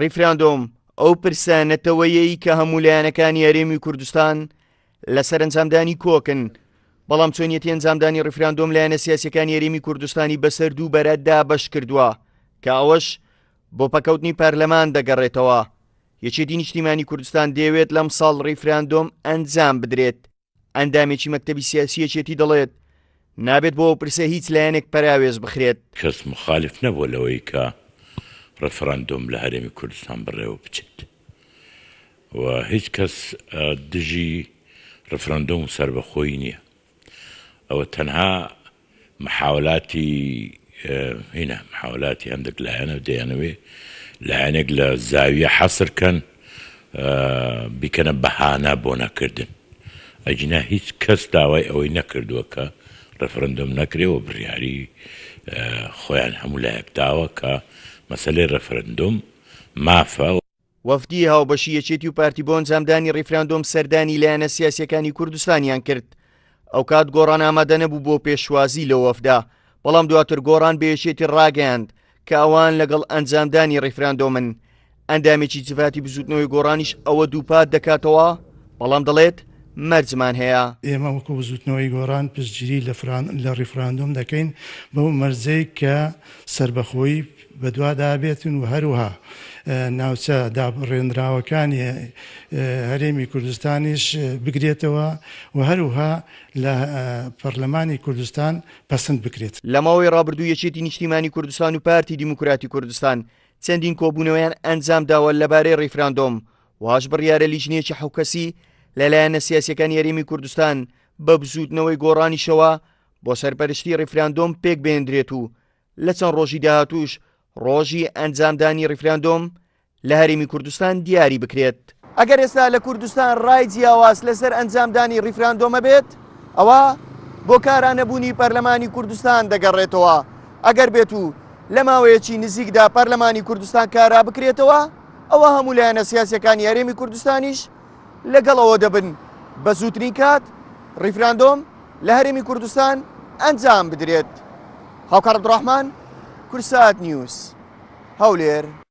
ڕیفراندۆم ئەو پرسانەتەوەیەی کە هەموو لایەنەکانی هەرێمی کوردستان لەسەر ئەنجامدانی کۆکن، بەڵام چۆنیەتی ئەنجامدانی ڕیفراندۆم لایەنە سیاسیەکانی هەرێمی کوردستانی بەسەر دوو بەرەددا بەش کردووە کە ئەوەش بۆ پەکەوتنی پەرلەمان دەگەڕێتەوە. یەکێتی نیشتیمانی کوردستان دەیەوێت لەم ساڵ ڕیفراندۆم ئەنجام بدرێت. ئەندامێکی مەکتەبی سیاسی یەکێتی دەڵێت نابێت بۆ ئەو پرسە هیچ لایەنێک پەراوێز بخرێت. کەس مخالف نەبوو لەوەی کە ڕەفراندۆم لە هەرێمی کوردستان بڕێوە بچێت و هیچ کەس دژی ڕەفراندۆم سەربەخۆیی نییە. ئەوە تەنها محاولاتی محاولاتی هەندێک لایەنە دەیانەوێ لایەنێک لە زاویە حەسرکەن بیکەنە بەهانە بۆ نەکردن. ئەجینا هیچ کەس داوای ئەوەی نەکردووە کە ڕەفراندۆم نەکرێەوە بڕیاری خۆیان هەموو لایەک داوە کە مەسەلەی ڕەفراندۆم مافە. وەفدی هاوبەشی یەکێتی و پارتی بۆ ئەنجامدانی ڕیفراندۆم سەردانی لایەنە سیاسیەکانی کوردستانیان کرد. ئەو کات گۆڕان ئامادە نەبوو بۆ پێشوازی لە وەفدا، بەڵام دواتر گۆڕان بە یەکێتی ڕاگەیاند کە ئەوان لەگەڵ ئەنجامدانی ڕیفراندۆمن. ئەندامێکی جڤاتی بزوتنەوەی گۆڕانیش ئەوە دووپات دەکاتەوە، بەڵام دەڵێت مەرجمان هەیە. ئێمە وەکو بزوتنەوەی گۆڕان پشتگیری لە ڕیفراندۆم دەکەین بەو مەرجەی کە سەربەخۆیی بەدوادا بێتن و هەروها ناوچە دابڕێنراوەکانی هەرێمی کوردستانیش بگرێتەوە و هەروها لە پەرلەمانی کوردستان پەسەند بکرێت. لە ماوەی ڕابردوو یەکێتی نیشتیمانی کوردستان و پارتی دیموکراتی کوردستان چەندین کۆبوونەوەیان ئەنجام داوە لەبارەی ڕیفراندۆم، واش بڕیارە لیژنێکی حوکەسی لەلایەنە سیاسیەکانی هەرێمی کوردستان بە بزوتنەوەی گۆڕانیشەوە بۆ سەرپەرشتی ڕیفراندۆم پێک بێندرێت و لە چەند ڕۆژی داهاتووش ڕۆژی ئەنجامدانی ڕیفراندۆم لە هەرێمی کوردستان دیاری بکرێت. ئەگەر ئێستا لە کوردستان ڕای جیاواز لەسەر ئەنجامدانی ڕیفراندۆمە بێت، ئەوە بۆ کارانەبوونی پەرلەمانی کوردستان دەگەڕێتەوە. ئەگەر بێت و لە ماوەیەکی نزیکدا پەرلەمانی کوردستان کارا بکرێتەوە، ئەوە هەموو لایەنە سیاسیەکانی هەرێمی کوردستانیش لەگەڵەوە دەبن بە زووترین کات ڕیفراندۆم لە هەرێمی کوردستان ئەنجام بدرێت. هاوکار عەبدوڕەحمان، کورسات نیوز، هەولێر.